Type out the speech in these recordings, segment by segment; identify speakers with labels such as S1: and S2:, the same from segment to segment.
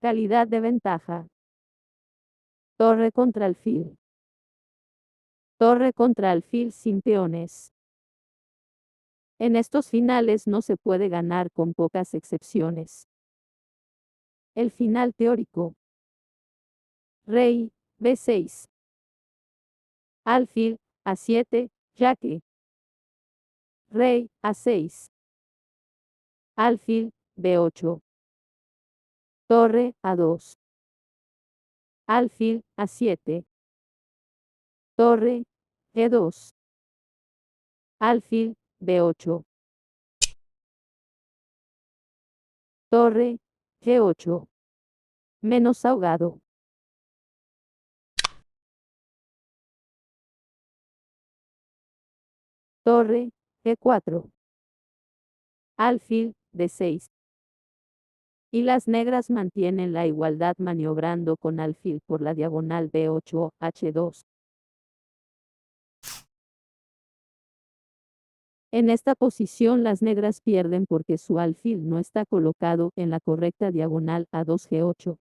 S1: Calidad de ventaja. Torre contra alfil. Torre contra alfil sin peones. En estos finales no se puede ganar con pocas excepciones. El final teórico. Rey, B6. Alfil, A7, jaque. Rey, A6. Alfil, B8. Torre, A2. Alfil, A7. Torre, E2. Alfil, B8. Torre, G8. Menos ahogado. Torre, G4. Alfil, D6. Y las negras mantienen la igualdad maniobrando con alfil por la diagonal B8, H2. En esta posición las negras pierden porque su alfil no está colocado en la correcta diagonal A2, G8.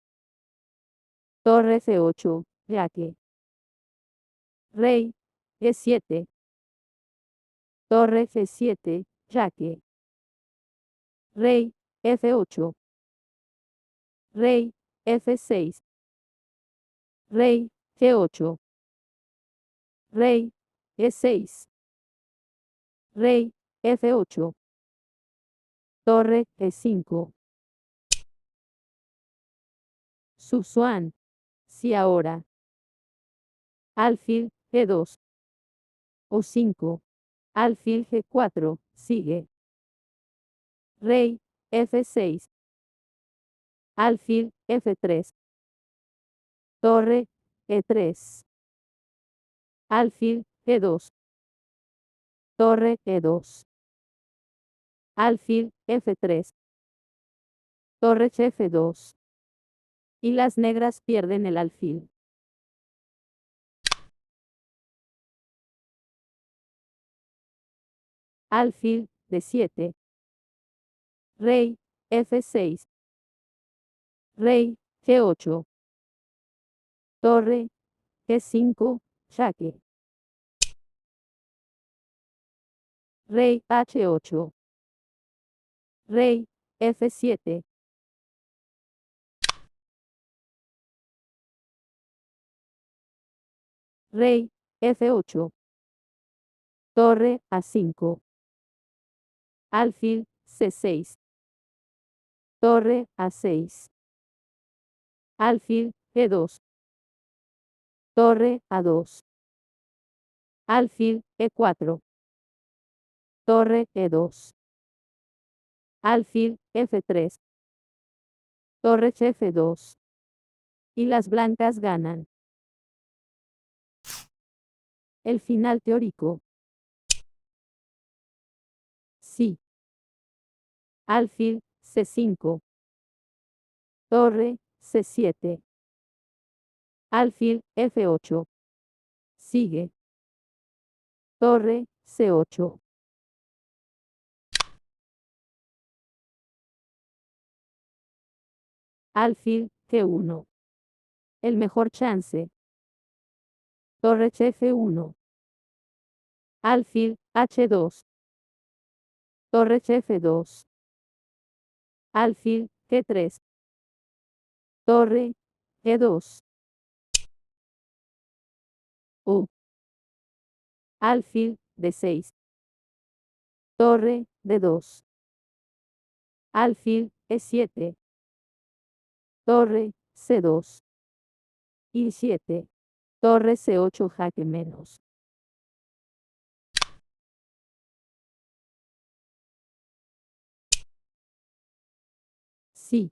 S1: Torre F8, jaque. Rey, G7. Torre F7, jaque. Rey, F8. Rey, F6. Rey, G8. Rey, E6. Rey, F8. Torre, E5. Suzuan. Si ahora. Alfil, G2. O5. Alfil, G4. Sigue. Rey, F6. Alfil, F3. Torre, E3. Alfil, G2. Torre, E2. Alfil, F3. Torre, F2. Y las negras pierden el alfil. Alfil, D7. Rey, F6. Rey, G8. Torre, G5, jaque. Rey, H8. Rey, F7. Rey, F8. Torre, A5. Alfil, C6. Torre, A6. Alfil, G2. Torre, A2. Alfil, E4. Torre, E2. Alfil, F3. Torre, F2. Y las blancas ganan. El final teórico. Sí. Alfil, C5. Torre, C7. Alfil, F8. Sigue. Torre, C8. Alfil, G1. El mejor chance. Torre, F1. Alfil, H2. Torre, F2. Alfil, G3. Torre, E2. U. Alfil, D6. Torre, D2. Alfil, E7. Torre, C2. Y 7. Torre, C8, jaque menos. Sí.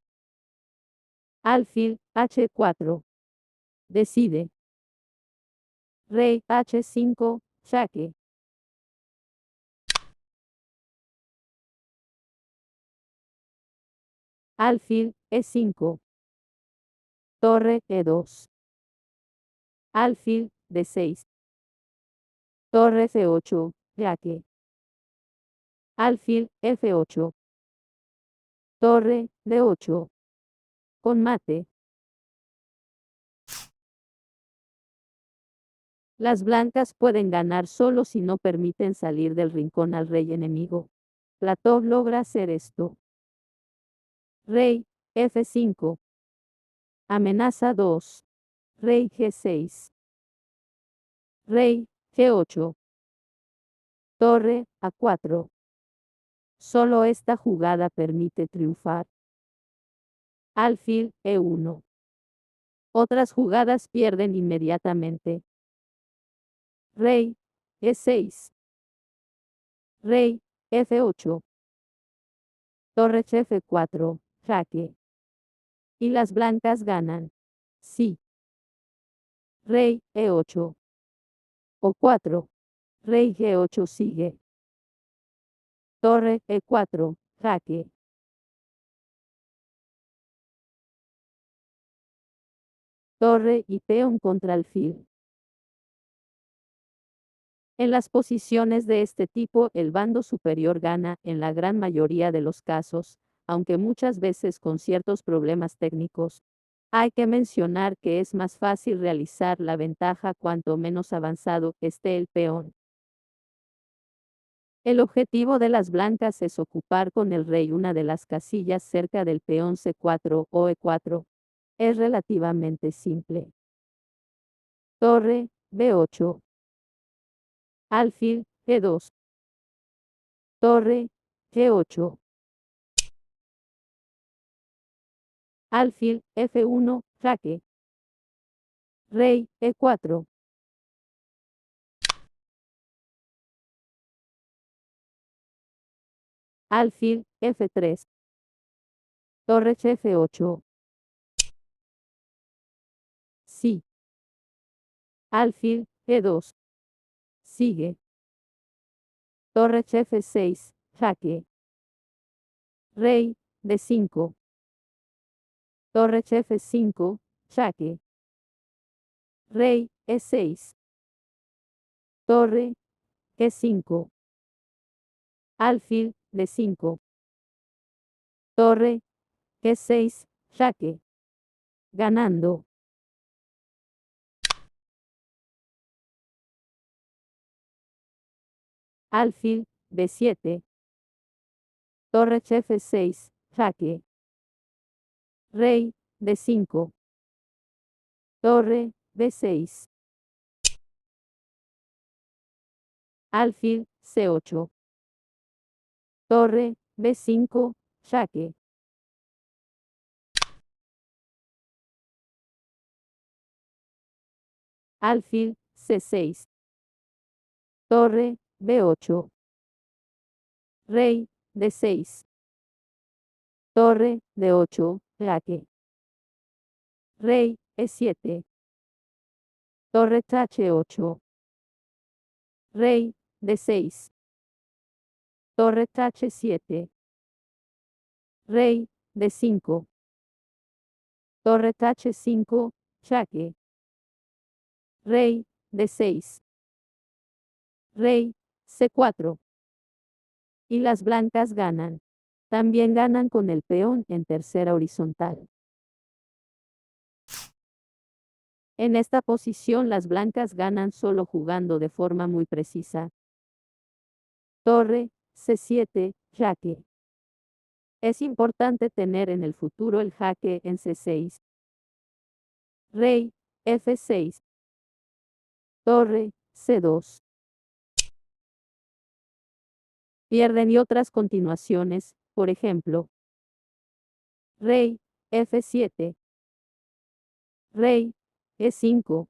S1: Alfil, H4. Decide. Rey, H5, jaque. Alfil, E5. Torre, E2. Alfil, D6. Torre, C8, jaque. Alfil, F8. Torre, D8. Con mate. Las blancas pueden ganar solo si no permiten salir del rincón al rey enemigo. Platón logra hacer esto. Rey, F5. Amenaza 2. Rey G6. Rey, G8. Torre, A4. Solo esta jugada permite triunfar. Alfil, E1. Otras jugadas pierden inmediatamente. Rey, E6. Rey, F8. Torre F4, jaque. Y las blancas ganan. Sí. Rey, E8. O4. Rey G8 sigue. Torre E4, jaque. Torre y peón contra alfil. En las posiciones de este tipo, el bando superior gana en la gran mayoría de los casos, aunque muchas veces con ciertos problemas técnicos. Hay que mencionar que es más fácil realizar la ventaja cuanto menos avanzado esté el peón. El objetivo de las blancas es ocupar con el rey una de las casillas cerca del peón C4 o E4. Es relativamente simple. Torre, B8. Alfil, G2. Torre, G8. Alfil, F1, jaque. Rey, E4. Alfil, F3. Torre F8. Sí. Alfil, G2. Sigue. Torre F6, jaque. Rey, D5. Torre F5, jaque. Rey, E6. Torre, G5. Alfil, D5. Torre, G6, jaque. Ganando. Alfil, B7. Torre F6, jaque. Rey, D5. Torre, B6. Alfil, C8. Torre, B5, jaque. Alfil, C6. Torre, B8. Rey, D6. Torre, D8, jaque. Rey, E7. Torre H8. Rey, D6. Torre H7. Rey, D5. Torre H5, jaque. Rey, D6. Rey, C4. Y las blancas ganan. También ganan con el peón en tercera horizontal. En esta posición las blancas ganan solo jugando de forma muy precisa. Torre, C7, jaque. Es importante tener en el futuro el jaque en C6. Rey, F6. Torre, C2. Pierden y otras continuaciones, por ejemplo. Rey, F7. Rey, E5.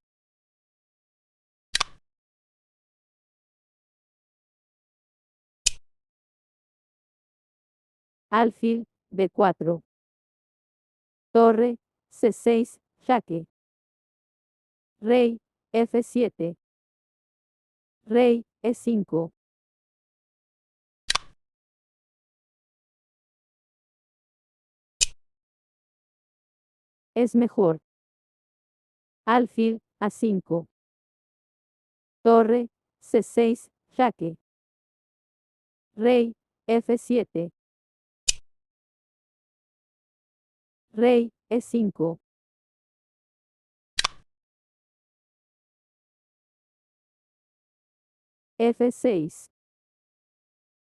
S1: Alfil, B4. Torre, C6, jaque. Rey, F7. Rey, E5. Es mejor. Alfil, A5. Torre, C6, jaque. Rey, F7. Rey, E5. F6.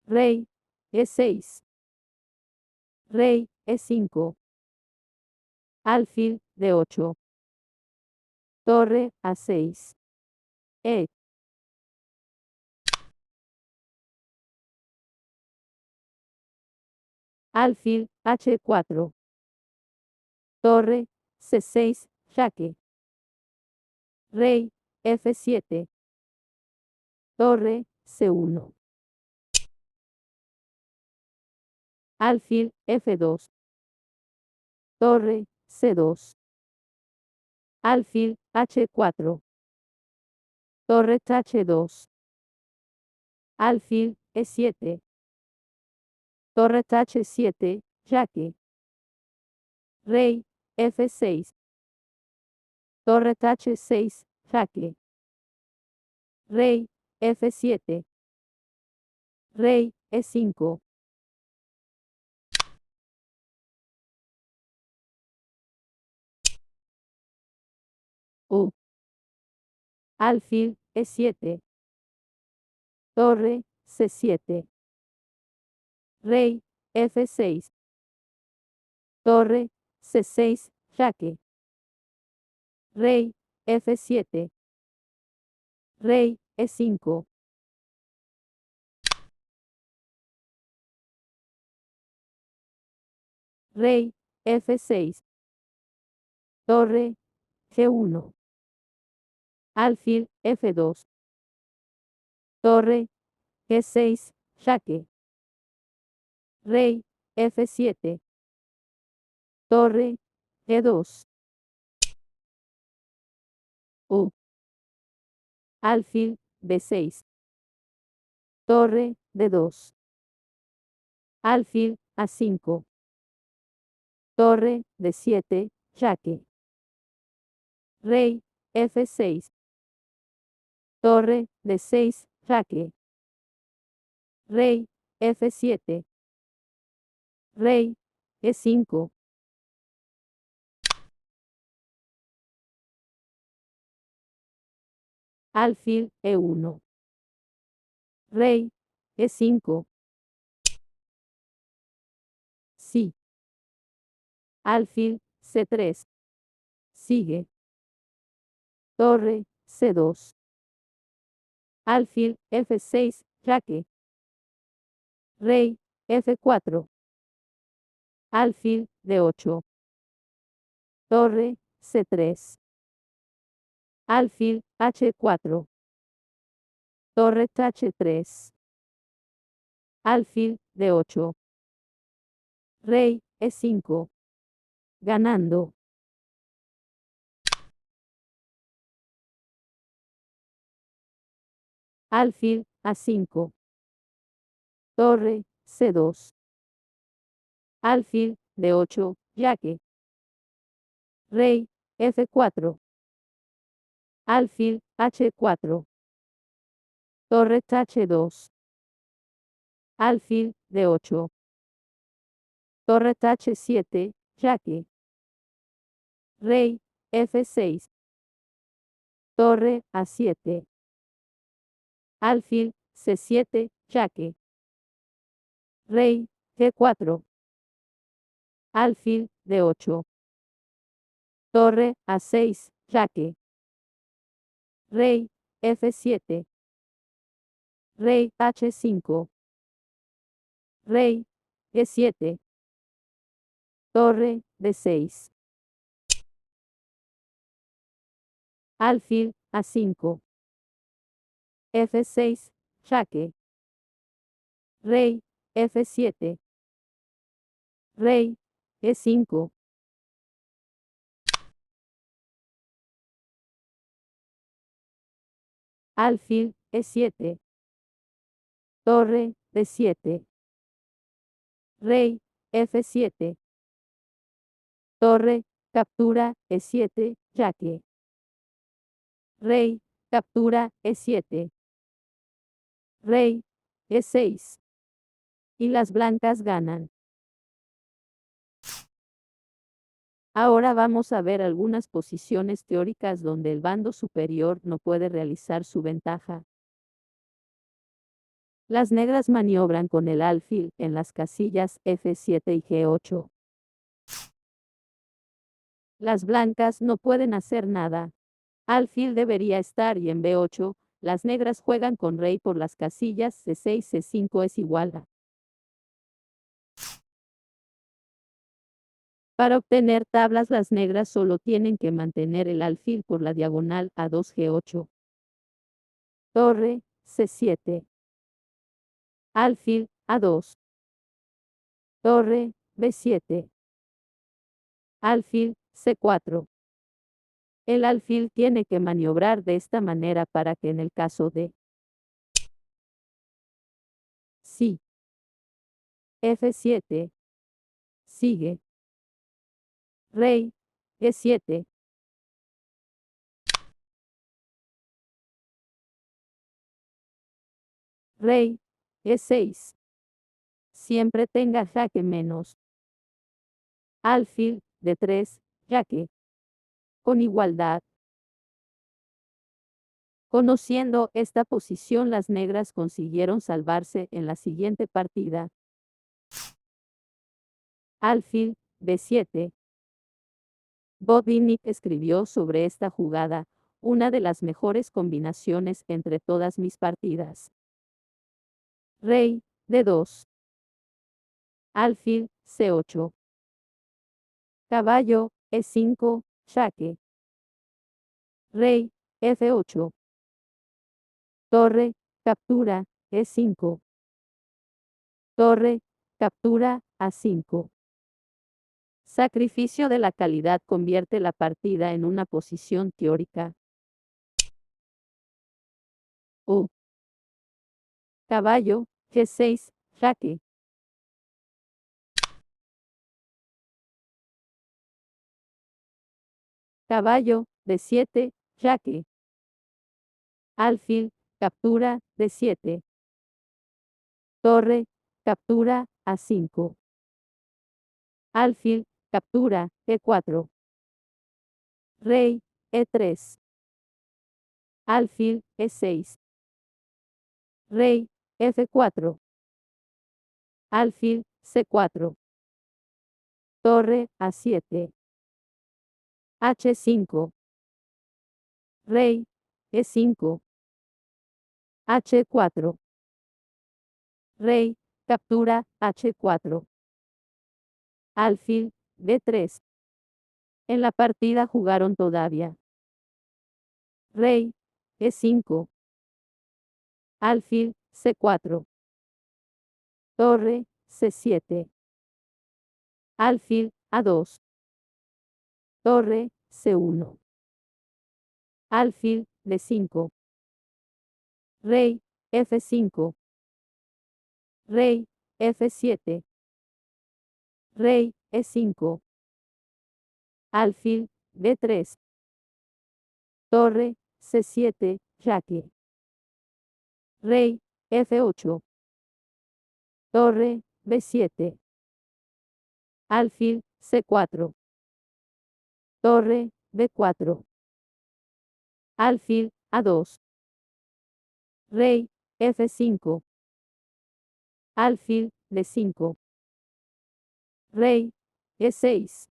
S1: Rey, E6. Rey, E5. Alfil, D8. Torre, A6. E. Alfil, H4. Torre, C6, jaque. Rey, F7. Torre, C1. Alfil, F2. Torre, C2. Alfil, H4. Torre, H2. Alfil, E7. Torre, H7, jaque. Rey, F6. Torre, H6, jaque. Rey, F7. Rey, E5. U. Alfil, E7. Torre, C7. Rey, F6. Torre, C6, jaque. Rey, F7. Rey, E5. Rey, F6. Torre, G1. Alfil, F2. Torre, G6, jaque. Rey, F7. Torre, E2. U. Alfil, B6. Torre, D2. Alfil, A5. Torre, D7, jaque. Rey, F6. Torre, D6, jaque. Rey, F7. Rey, E5. Alfil, E1. Rey, E5. Sí. Alfil, C3. Sigue. Torre, C2. Alfil, F6, jaque. Rey, F4. Alfil, D8. Torre, C3. Alfil, H4. Torre, H3. Alfil, D8. Rey, E5. Ganando. Alfil, A5. Torre, C2. Alfil, D8, jaque. Rey, F4. Alfil, H4. Torre, H2. Alfil, D8. Torre, H7, jaque. Rey, F6. Torre, A7. Alfil, C7, jaque. Rey, G4. Alfil, D8. Torre, A6, jaque. Rey, F7. Rey, H5. Rey, E7. Torre, D6. Alfil, A5. F6, jaque. Rey, F7. Rey, E5. Alfil, E7. Torre, D7. Rey, F7. Torre, captura, E7, jaque. Rey, captura, E7. Rey, E6. Y las blancas ganan. Ahora vamos a ver algunas posiciones teóricas donde el bando superior no puede realizar su ventaja. Las negras maniobran con el alfil en las casillas F7 y G8. Las blancas no pueden hacer nada. Alfil debería estar y en B8, las negras juegan con rey por las casillas C6, C5 es igual a. Para obtener tablas las negras solo tienen que mantener el alfil por la diagonal A2, G8. Torre, C7. Alfil, A2. Torre, B7. Alfil, C4. El alfil tiene que maniobrar de esta manera para que en el caso de sí, F7, sigue, rey, E7, rey, E6, siempre tenga jaque menos, alfil, D3, jaque, con igualdad. Conociendo esta posición las negras consiguieron salvarse en la siguiente partida. Alfil, B7. Botvinnik escribió sobre esta jugada, una de las mejores combinaciones entre todas mis partidas. Rey, D2. Alfil, C8. Caballo, E5, jaque. Rey, F8. Torre, captura, E5. Torre, captura, A5. Sacrificio de la calidad convierte la partida en una posición teórica. U. Caballo, G6, jaque. Caballo, D7, jaque. Alfil, captura, D7. Torre, captura, A5. Alfil, captura, E4. Rey, E3. Alfil, E6. Rey, F4. Alfil, C4. Torre, A7. H5. Rey, E5. H4. Rey, captura, H4. Alfil, D3. En la partida jugaron todavía. Rey, E5. Alfil, C4. Torre, C7. Alfil, A2. Torre, C1. Alfil, D5. Rey, F5. Rey, F7. Rey, E5. Alfil, D3. Torre, C7, jaque. Rey, F8. Torre, B7. Alfil, C4. Torre, B4. Alfil, A2. Rey, F5. Alfil, D5. Rey, E6.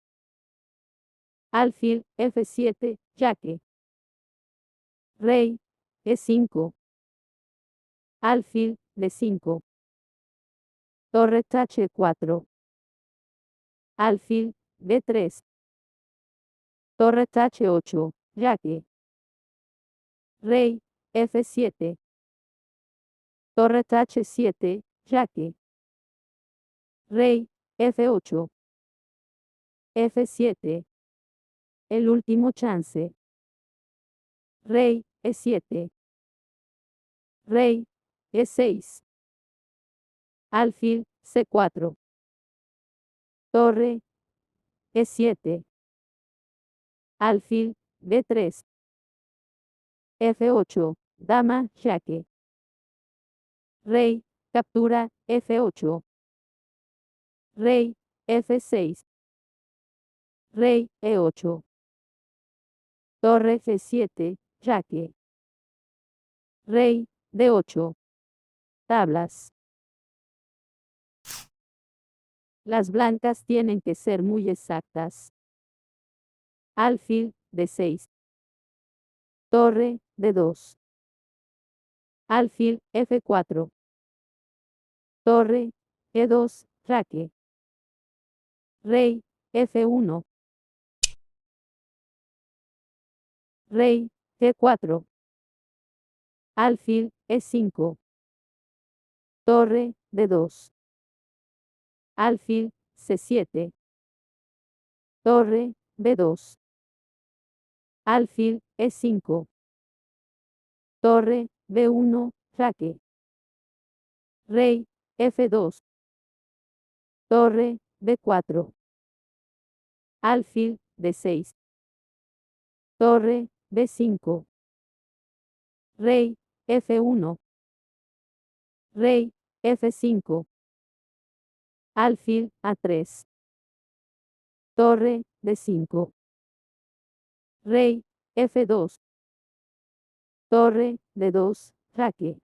S1: Alfil, F7, jaque. Rey, E5. Alfil, D5. Torre H4. Alfil, B3. Torre H8, jaque. Rey, F7. Torre H7, jaque. Rey, F8. F7. El último chance. Rey, E7. Rey, E6. Alfil, C4. Torre, E7. Alfil, B3. F8, dama, jaque. Rey, captura, F8. Rey, F6. Rey E8. Torre F7, jaque. Rey D8. Tablas. Las blancas tienen que ser muy exactas. Alfil D6. Torre D2. Alfil F4. Torre E2, jaque. Rey F1. Rey G4. Alfil E5. Torre D2. Alfil C7. Torre B2. Alfil E5. Torre B1, jaque. Rey F2. Torre B4. Alfil D6. Torre B5. Rey F1. Rey F5. Alfil A3. Torre D5. Rey F2. Torre D2, jaque.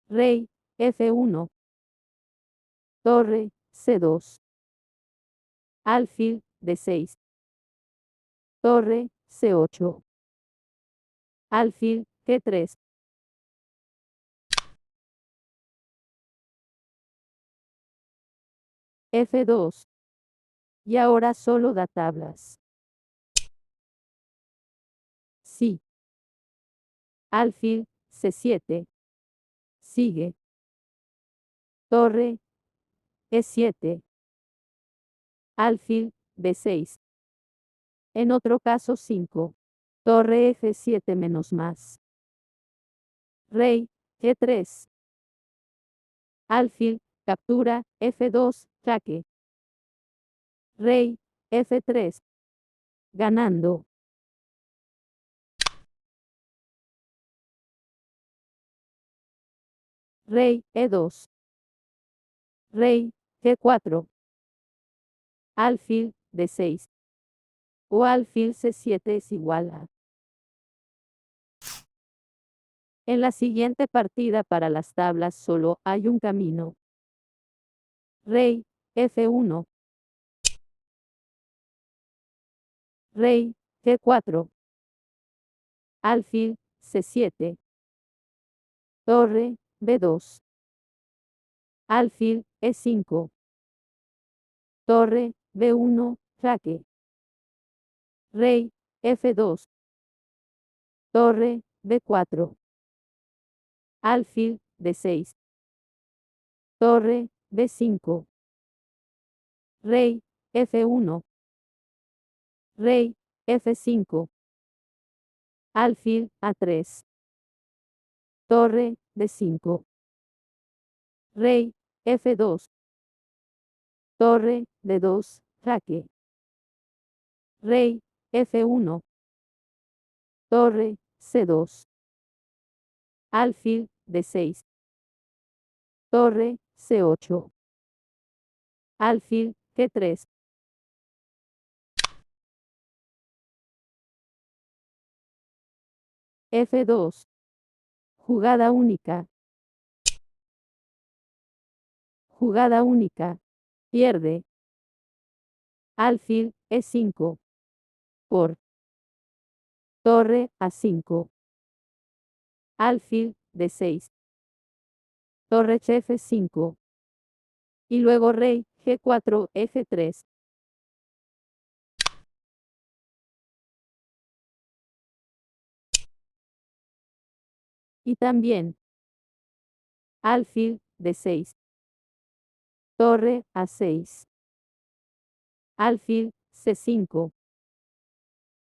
S1: Rey F1. Torre C2. Alfil D6. Torre C8. Alfil G3. F2. Y ahora solo da tablas. Sí. Alfil C7. Sigue. Torre E7. Alfil B6. En otro caso 5. Torre F7 menos más. Rey G3. Alfil, captura, F2, jaque. Rey F3. Ganando. Rey E2. Rey G4. Alfil D6. O alfil C7 es igual a. En la siguiente partida para las tablas solo hay un camino. Rey F1. Rey G4. Alfil C7. Torre B2. Alfil E5. Torre B1, jaque. Rey F2. Torre B4. Alfil D6. Torre B5. Rey F1. Rey F5. Alfil A3. Torre D5. Rey F2. Torre D2, jaque. Rey F1. Torre C2. Alfil D6. Torre C8. Alfil G3. F2. Jugada única. Jugada única. Pierde. Alfil E5. Por. Torre A5. Alfil D6. Torre F5. Y luego rey G4 F3. Y también alfil D6. Torre A6. Alfil C5.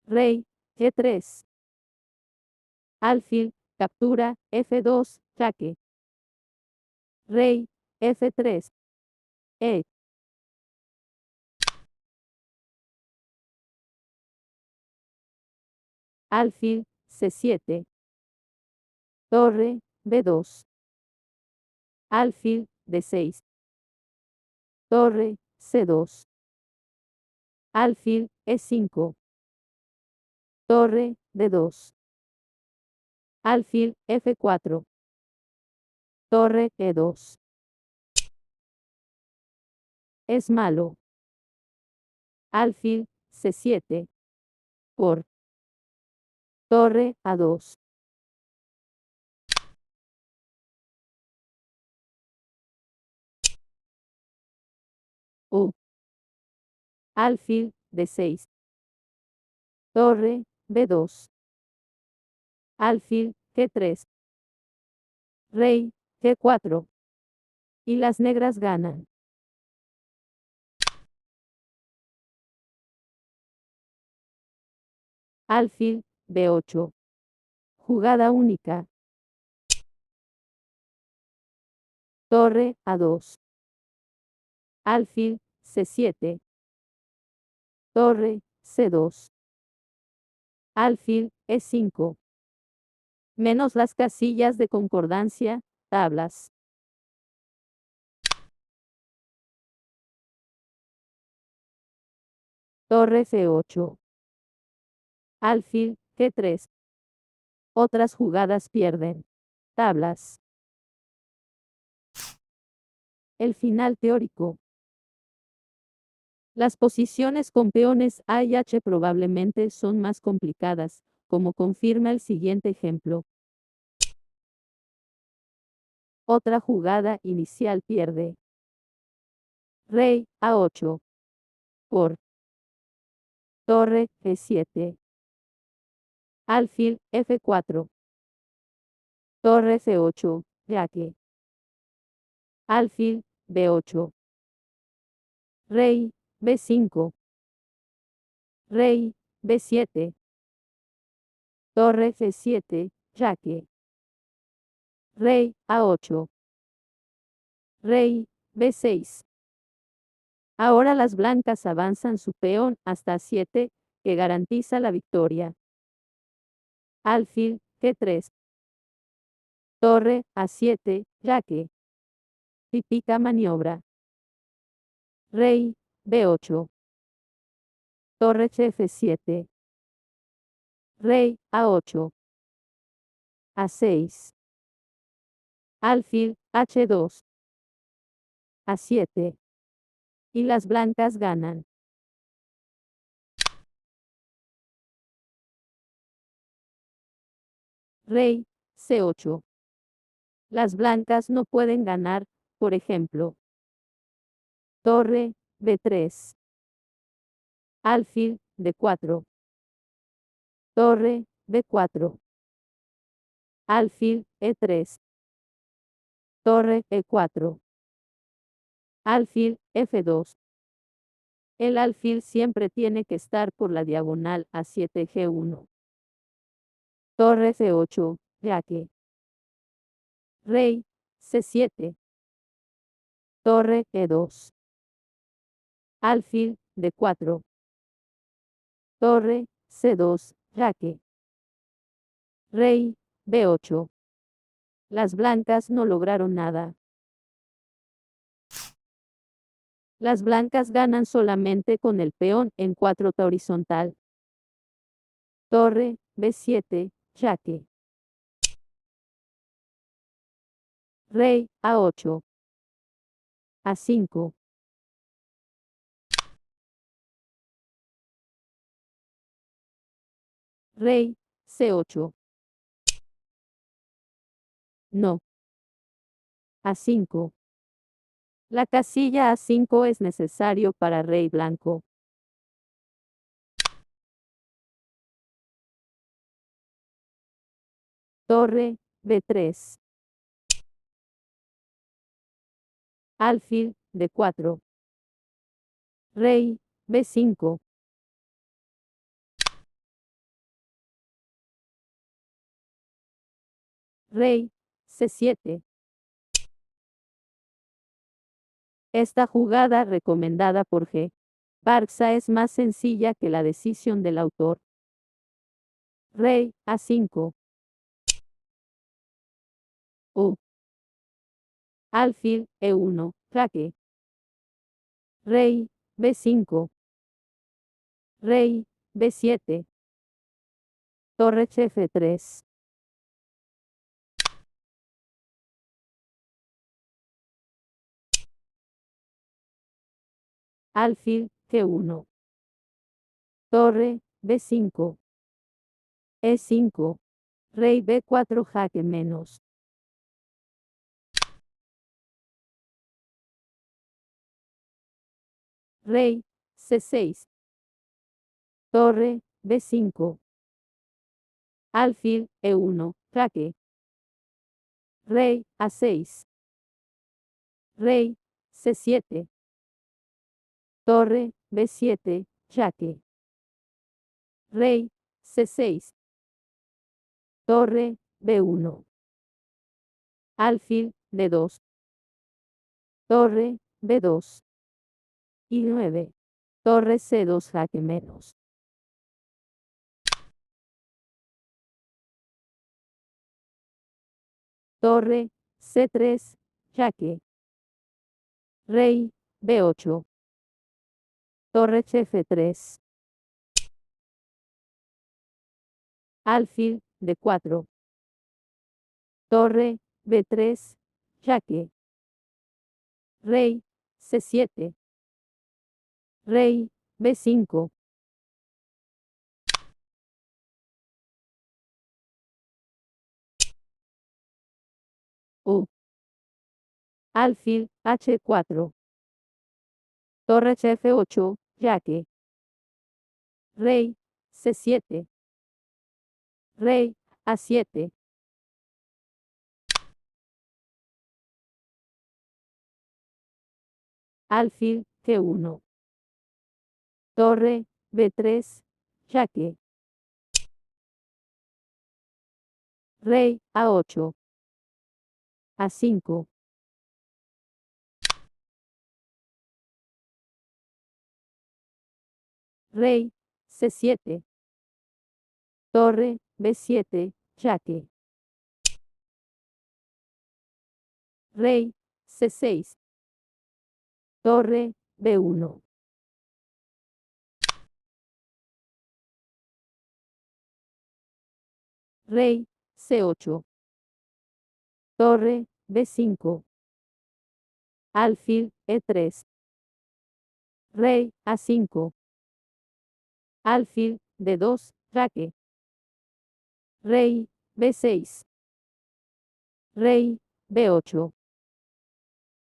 S1: Rey G3. Alfil, captura, F2, jaque. Rey F3. E. Alfil C7. Torre B2. Alfil D6. Torre C2. alfil E5, torre D2, alfil F4, torre E2. Es malo. Alfil C7, por torre A2. Alfil D6, torre B2, alfil G3, rey G4, y las negras ganan. Alfil B8, jugada única, torre A2, alfil C7, torre C2, alfil E5, menos las casillas de concordancia, tablas. Torre C8, alfil G3. Otras jugadas pierden. Tablas. El final teórico. Las posiciones con peones A y H probablemente son más complicadas, como confirma el siguiente ejemplo. Otra jugada inicial pierde. Rey A8. Por torre G7. Alfil F4. Torre C8, jaque. Alfil B8. Rey B5. Rey B7. Torre F7, jaque. Rey A8. Rey B6. Ahora las blancas avanzan su peón hasta 7, que garantiza la victoria. Alfil G3. Torre A7, jaque. Típica maniobra. Rey B8. Torre F7. Rey A8. A6. Alfil H2. A7. Y las blancas ganan. Rey C8. Las blancas no pueden ganar, por ejemplo. Torre B3. Alfil D4. Torre B4. Alfil E3. Torre E4. Alfil F2. El alfil siempre tiene que estar por la diagonal A7 G1. Torre C8, jaque. Rey C7. Torre E2. Alfil D4. Torre C2, jaque. Rey B8. Las blancas no lograron nada. Las blancas ganan solamente con el peón en 4 horizontal. Torre B7, jaque. Rey A8. A5. Rey C8. No. A5. La casilla A5 es necesario para rey blanco. Torre B3. Alfil D4. Rey B5. Rey C7. Esta jugada recomendada por G. Barça es más sencilla que la decisión del autor. Rey A5. Alfil E1, jaque. Rey B5. Rey B7. Torre F3. Alfil G1. Torre B5. E5. Rey B4 jaque menos. Rey C6. Torre B5. Alfil E1 jaque. Rey A6. Rey C7. Torre B7 jaque. Rey C6. Torre B1. Alfil D2. Torre B2. Y 9. Torre C2 jaque menos. Torre C3 jaque. Rey B8. Torre F3. Alfil D4. Torre B3 jaque. Rey C7. Rey B5. U. Alfil H4. Torre F8 jaque. Rey C7. Rey A7. Alfil G1. Torre B3 jaque. Rey A8. A5. Rey C7. Torre B7 jaque. Rey C6. Torre B1. Rey C8. Torre B5. Alfil E3. Rey A5. Alfil D2 jaque. Rey B6. Rey B8.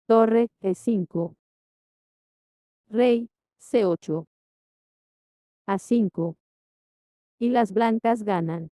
S1: Torre E5. Rey C8. A5. Y las blancas ganan.